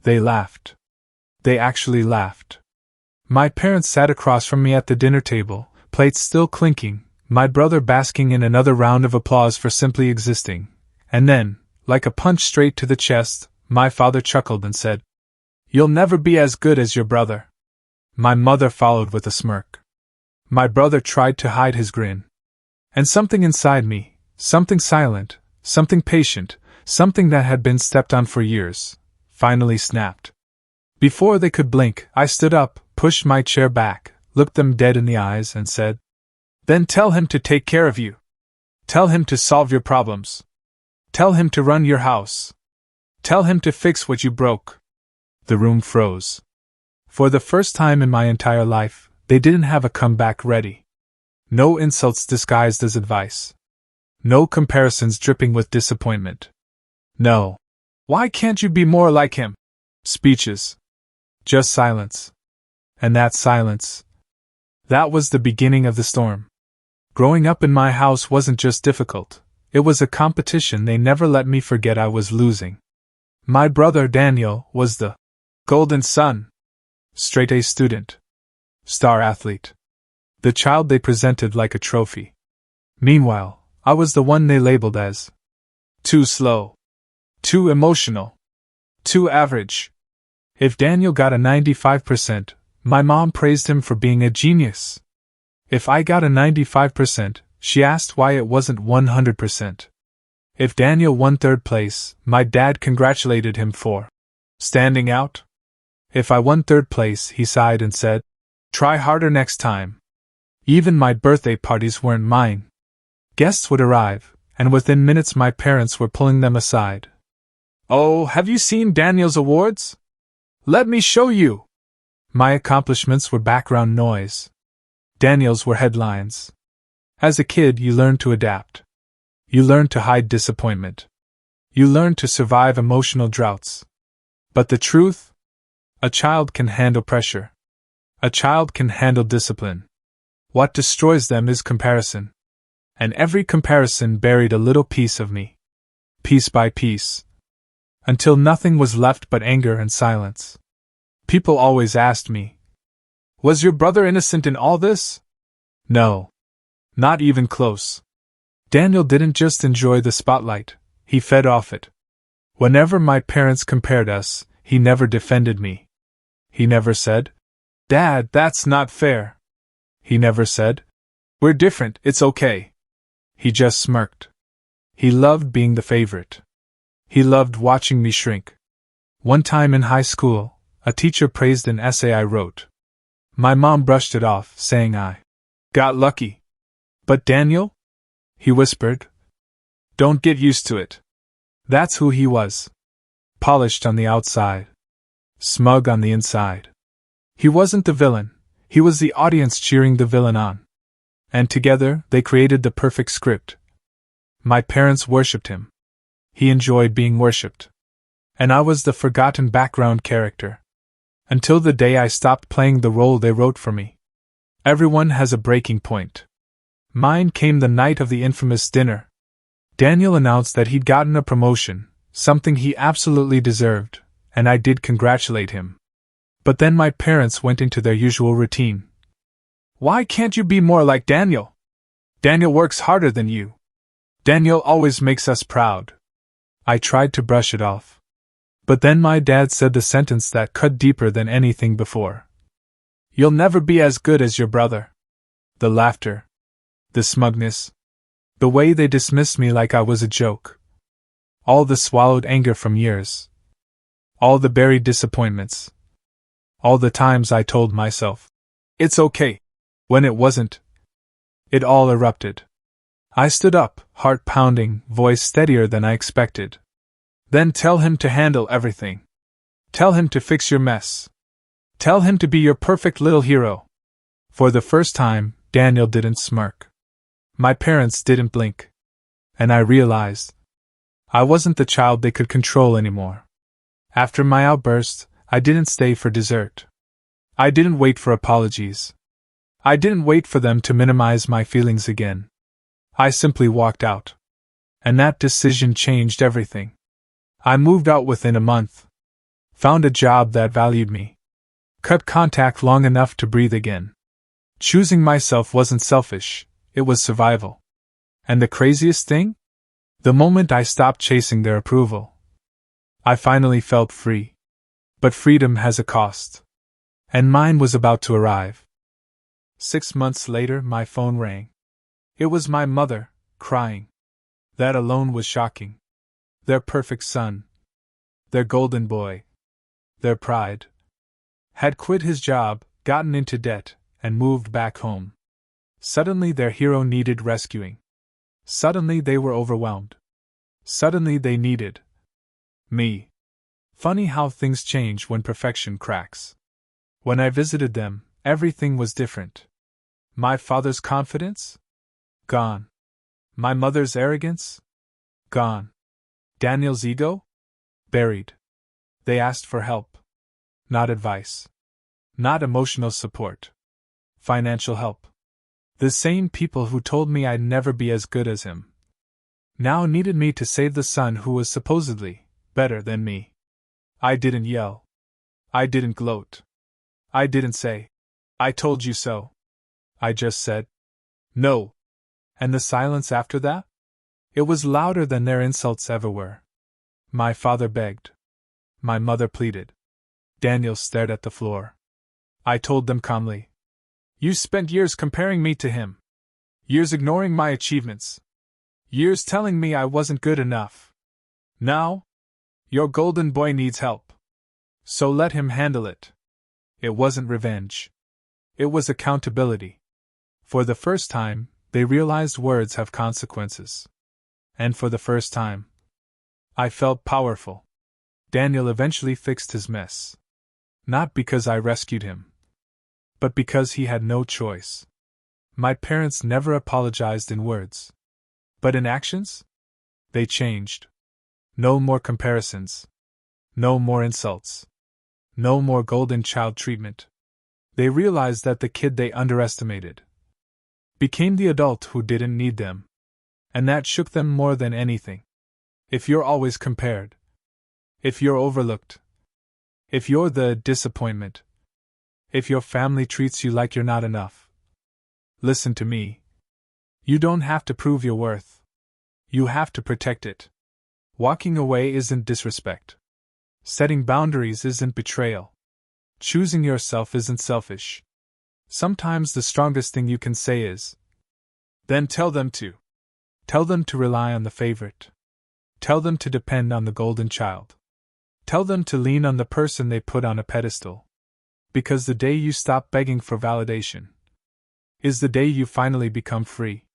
They laughed. They actually laughed. My parents sat across from me at the dinner table, plates still clinking, my brother basking in another round of applause for simply existing. And then, like a punch straight to the chest, my father chuckled and said, "You'll never be as good as your brother." My mother followed with a smirk. My brother tried to hide his grin. And something inside me, something silent, something patient, something that had been stepped on for years, finally snapped. Before they could blink, I stood up, pushed my chair back, looked them dead in the eyes, and said, "Then tell him to take care of you. Tell him to solve your problems. Tell him to run your house. Tell him to fix what you broke." The room froze. For the first time in my entire life, they didn't have a comeback ready. No insults disguised as advice. No comparisons dripping with disappointment. No. "Why can't you be more like him?" Speeches. Just silence. And that silence. That was the beginning of the storm. Growing up in my house wasn't just difficult, it was a competition they never let me forget I was losing. My brother Daniel was the golden son. Straight A student. Star athlete. The child they presented like a trophy. Meanwhile, I was the one they labeled as too slow. Too emotional. Too average. If Daniel got a 95%, my mom praised him for being a genius. If I got a 95%, she asked why it wasn't 100%. If Daniel won third place, my dad congratulated him for standing out. If I won third place, he sighed and said, "Try harder next time." Even my birthday parties weren't mine. Guests would arrive, and within minutes my parents were pulling them aside. "Oh, have you seen Daniel's awards? Let me show you." My accomplishments were background noise. Daniel's were headlines. As a kid, you learn to adapt. You learn to hide disappointment. You learn to survive emotional droughts. But the truth? A child can handle pressure. A child can handle discipline. What destroys them is comparison. And every comparison buried a little piece of me. Piece by piece. Until nothing was left but anger and silence. People always asked me, "Was your brother innocent in all this?" No. Not even close. Daniel didn't just enjoy the spotlight, he fed off it. Whenever my parents compared us, he never defended me. He never said, "Dad, that's not fair." He never said, "We're different, it's okay." He just smirked. He loved being the favorite. He loved watching me shrink. One time in high school, a teacher praised an essay I wrote. My mom brushed it off, saying I got lucky. "But Daniel?" he whispered. "Don't get used to it." That's who he was. Polished on the outside. Smug on the inside. He wasn't the villain, he was the audience cheering the villain on. And together, they created the perfect script. My parents worshipped him. He enjoyed being worshipped. And I was the forgotten background character. Until the day I stopped playing the role they wrote for me. Everyone has a breaking point. Mine came the night of the infamous dinner. Daniel announced that he'd gotten a promotion, something he absolutely deserved, and I did congratulate him. But then my parents went into their usual routine. "Why can't you be more like Daniel? Daniel works harder than you. Daniel always makes us proud." I tried to brush it off. But then my dad said the sentence that cut deeper than anything before. "You'll never be as good as your brother." The laughter. The smugness. The way they dismissed me like I was a joke. All the swallowed anger from years. All the buried disappointments. All the times I told myself, "It's okay," when it wasn't. It all erupted. I stood up, heart pounding, voice steadier than I expected. "Then tell him to handle everything. Tell him to fix your mess. Tell him to be your perfect little hero." For the first time, Daniel didn't smirk. My parents didn't blink. And I realized I wasn't the child they could control anymore. After my outburst, I didn't stay for dessert. I didn't wait for apologies. I didn't wait for them to minimize my feelings again. I simply walked out. And that decision changed everything. I moved out within a month. Found a job that valued me. Cut contact long enough to breathe again. Choosing myself wasn't selfish, it was survival. And the craziest thing? The moment I stopped chasing their approval, I finally felt free. But freedom has a cost. And mine was about to arrive. 6 months later, my phone rang. It was my mother, crying. That alone was shocking. Their perfect son, their golden boy, their pride, had quit his job, gotten into debt, and moved back home. Suddenly their hero needed rescuing. Suddenly they were overwhelmed. Suddenly they needed me. Funny how things change when perfection cracks. When I visited them, everything was different. My father's confidence? Gone. My mother's arrogance? Gone. Daniel's ego? Buried. They asked for help. Not advice. Not emotional support. Financial help. The same people who told me I'd never be as good as him now needed me to save the son who was supposedly better than me. I didn't yell. I didn't gloat. I didn't say, "I told you so." I just said, "No." And the silence after that? It was louder than their insults ever were. My father begged. My mother pleaded. Daniel stared at the floor. I told them calmly, "You spent years comparing me to him. Years ignoring my achievements. Years telling me I wasn't good enough. Now, your golden boy needs help. So let him handle it." It wasn't revenge. It was accountability. For the first time, they realized words have consequences. And for the first time, I felt powerful. Daniel eventually fixed his mess. Not because I rescued him, but because he had no choice. My parents never apologized in words. But in actions? They changed. No more comparisons. No more insults. No more golden child treatment. They realized that the kid they underestimated became the adult who didn't need them. And that shook them more than anything. If you're always compared, if you're overlooked, if you're the disappointment, if your family treats you like you're not enough, listen to me. You don't have to prove your worth. You have to protect it. Walking away isn't disrespect. Setting boundaries isn't betrayal. Choosing yourself isn't selfish. Sometimes the strongest thing you can say is, then tell them to. Tell them to rely on the favorite. Tell them to depend on the golden child. Tell them to lean on the person they put on a pedestal. Because the day you stop begging for validation is the day you finally become free.